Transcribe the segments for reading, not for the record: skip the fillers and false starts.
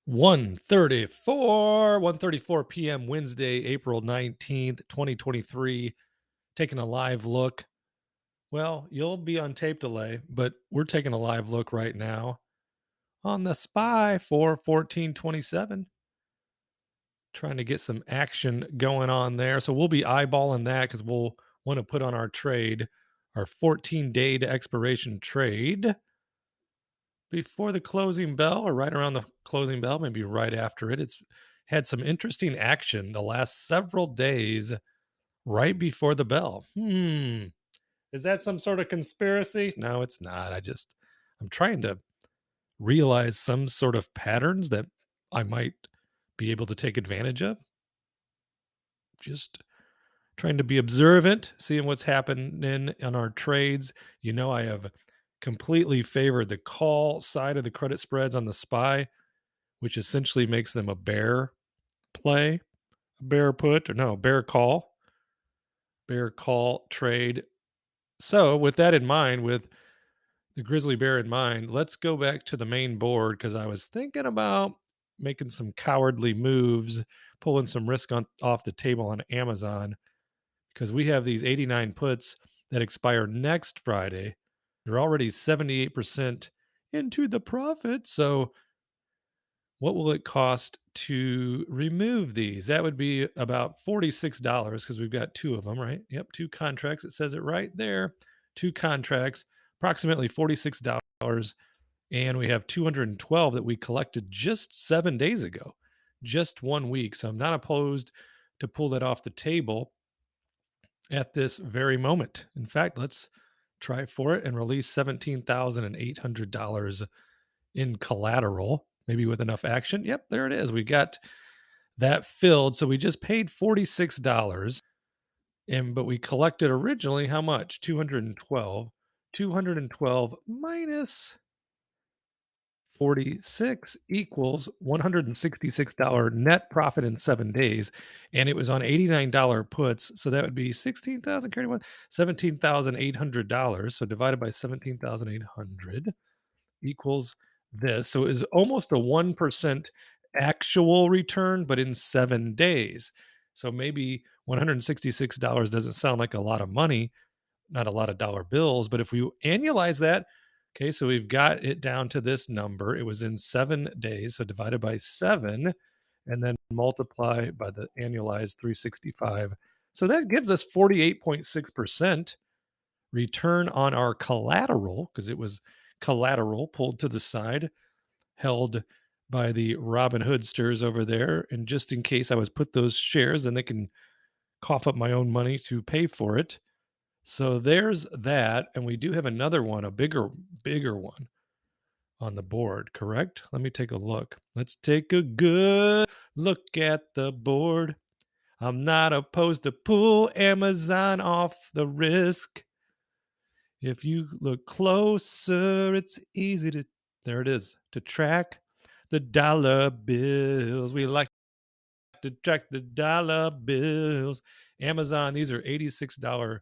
1:34 p.m. Wednesday, April 19th, 2023. Taking a live look. Well, you'll be on tape delay, but we're taking a live look right now on the SPY for 1427. Trying to get some action going on there. So we'll be eyeballing that because we'll want to put on our trade, our 14-day to expiration trade before the closing bell or right around the closing bell, maybe right after it. It's had some interesting action the last several days right before the bell. Is that some sort of conspiracy? No, it's not. I'm trying to realize some sort of patterns that I might be able to take advantage of. Just trying to be observant, seeing what's happening on our trades. You know, I have completely favored the call side of the credit spreads on the SPY, which essentially makes them a bear play, a bear put, or no, bear call trade. So, with that in mind, with the grizzly bear in mind, let's go back to the main board because I was thinking about making some cowardly moves, pulling some risk off the table on Amazon because we have these 89 puts that expire next Friday. They're already 78% into the profit. So, what will it cost to remove these? That would be about $46 because we've got two of them, right? Yep, two contracts. It says it right there. Two contracts, approximately $46. And we have 212 that we collected just 7 days ago, just 1 week. So I'm not opposed to pull that off the table at this very moment. In fact, let's try for it and release $17,800 in collateral, maybe with enough action. Yep, there it is. We got that filled. So we just paid $46. But we collected originally how much? 212. 212 minus 46 equals $166 net profit in 7 days. And it was on $89 puts. So that would be 16,000 carried one, $17,800. So divided by 17,800 equals this. So it is almost a 1% actual return, but in 7 days. So maybe $166 doesn't sound like a lot of money, not a lot of dollar bills, but if we annualize that, okay, so we've got it down to this number. It was in 7 days, so divided by 7, and then multiply by the annualized 365. So that gives us 48.6% return on our collateral, because it was collateral pulled to the side, held by the Robin Hoodsters over there. And just in case I was put those shares, then they can cough up my own money to pay for it. So there's that. And we do have another one, a bigger one on the board, correct? Let me take a look. Let's take a good look at the board. I'm not opposed to pull Amazon off the risk. If you look closer, it's easy to, there it is, to track the dollar bills. We like to track the dollar bills. Amazon, these are $86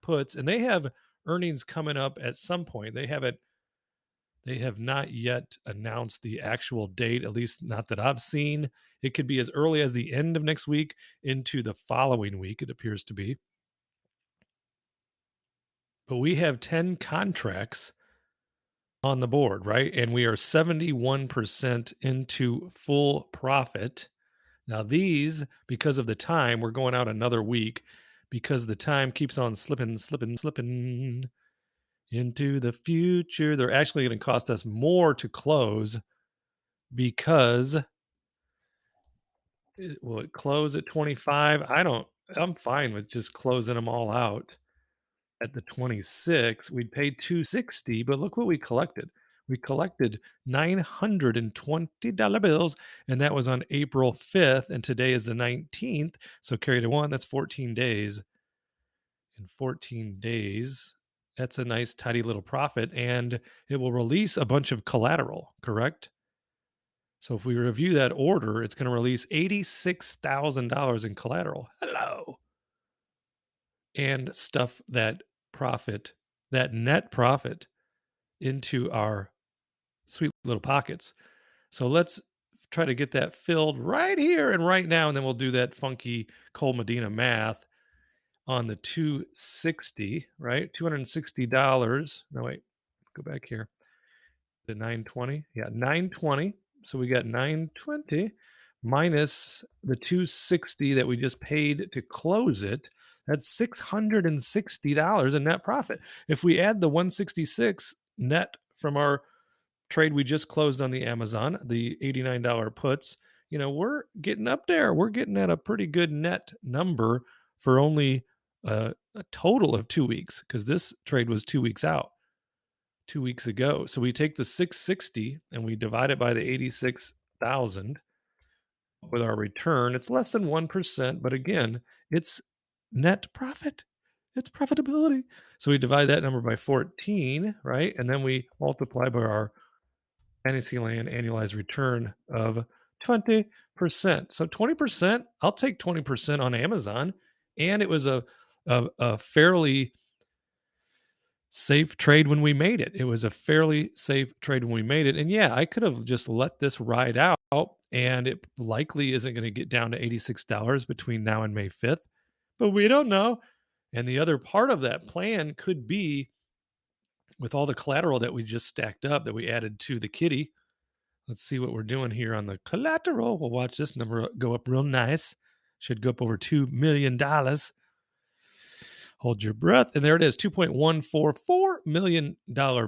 puts, and they have earnings coming up at some point. They have not yet announced the actual date, at least not that I've seen. It could be as early as the end of next week into the following week, it appears to be. But we have 10 contracts on the board, right? And we are 71% into full profit. Now, these, because of the time, we're going out another week because the time keeps on slipping into the future. They're actually going to cost us more to close because will it close at 25? I'm fine with just closing them all out at the 26. We paid $260, but look what we collected. We collected $920 bills, and that was on April 5th, and today is the 19th. So carry to one, that's 14 days. In 14 days, that's a nice, tidy little profit, and it will release a bunch of collateral, correct? So if we review that order, it's going to release $86,000 in collateral. Hello. And stuff that profit, that net profit, into our sweet little pockets. So let's try to get that filled right here and right now, and then we'll do that funky Cole Medina math on the 260, right? $260. No, wait, go back here. The 920. Yeah, 920. So we got 920 minus the 260 that we just paid to close it. That's $660 in net profit. If we add the 166 net from our trade we just closed on the Amazon, the $89 puts, we're getting up there. We're getting at a pretty good net number for only a total of 2 weeks, because this trade was 2 weeks out, 2 weeks ago. So we take the 660 and we divide it by the 86,000 with our return. It's less than 1%, but again, it's net profit. It's profitability. So we divide that number by 14, right? And then we multiply by our Fantasyland annualized return of 20%. So 20%, I'll take 20% on Amazon. And it was a fairly safe trade when we made it. It was a fairly safe trade when we made it. And yeah, I could have just let this ride out, and it likely isn't going to get down to $86 between now and May 5th, but we don't know. And the other part of that plan could be, with all the collateral that we just stacked up that we added to the kitty. Let's see what we're doing here on the collateral. We'll watch this number go up real nice. Should go up over $2 million. Hold your breath. And there it is, $2.144 million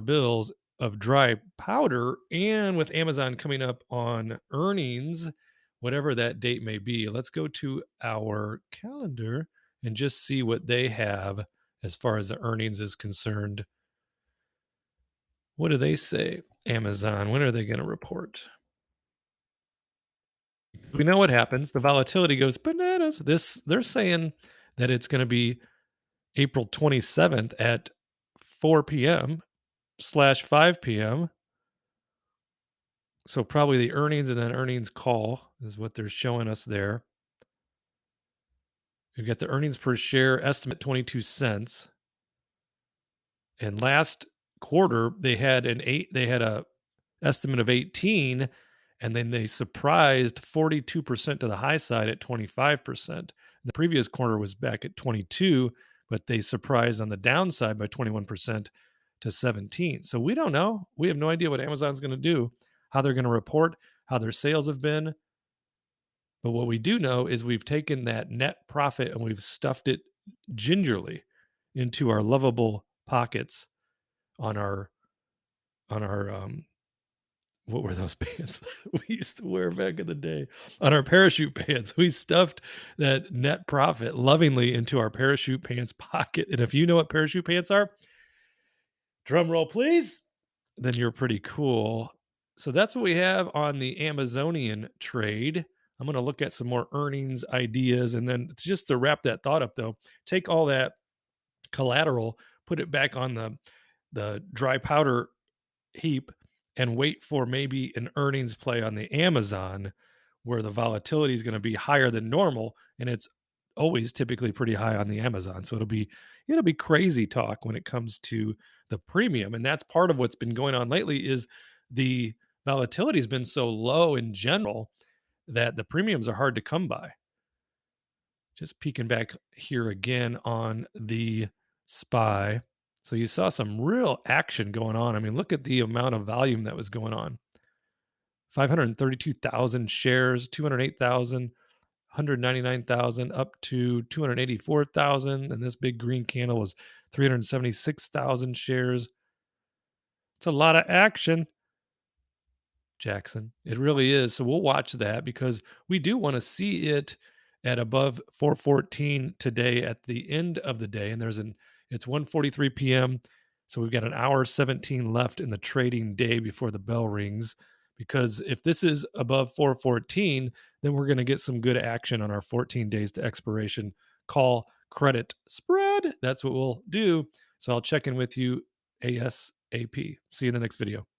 bills of dry powder. And with Amazon coming up on earnings, whatever that date may be, let's go to our calendar and just see what they have as far as the earnings is concerned. What do they say? Amazon, when are they going to report? We know what happens. The volatility goes bananas. They're saying that it's going to be April 27th at 4 p.m/5 p.m. So probably the earnings and then earnings call is what they're showing us there. We've got the earnings per share estimate 22 cents. And last quarter they had a estimate of 18, and then they surprised 42% to the high side at 25%. The previous quarter was back at 22, but they surprised on the downside by 21% to 17. So we don't know. We have no idea what Amazon's going to do, how they're going to report, how their sales have been. But what we do know is we've taken that net profit and we've stuffed it gingerly into our lovable pockets on our what were those pants we used to wear back in the day? On our parachute pants. We stuffed that net profit lovingly into our parachute pants pocket. And if you know what parachute pants are, drum roll, please, then you're pretty cool. So that's what we have on the Amazonian trade. I'm going to look at some more earnings ideas. And then just to wrap that thought up, though, take all that collateral, put it back on the dry powder heap, and wait for maybe an earnings play on the Amazon where the volatility is going to be higher than normal, and it's always typically pretty high on the Amazon. So it'll be crazy talk when it comes to the premium. And that's part of what's been going on lately is the volatility has been so low in general that the premiums are hard to come by. Just peeking back here again on the SPY. So you saw some real action going on. I mean, look at the amount of volume that was going on. 532,000 shares, 208,000, 199,000, up to 284,000. And this big green candle was 376,000 shares. It's a lot of action, Jackson. It really is. So we'll watch that because we do want to see it at above 414 today at the end of the day. And it's 1:43 p.m. So we've got an hour 17 left in the trading day before the bell rings. Because if this is above 414, then we're going to get some good action on our 14 days to expiration call credit spread. That's what we'll do. So I'll check in with you ASAP. See you in the next video.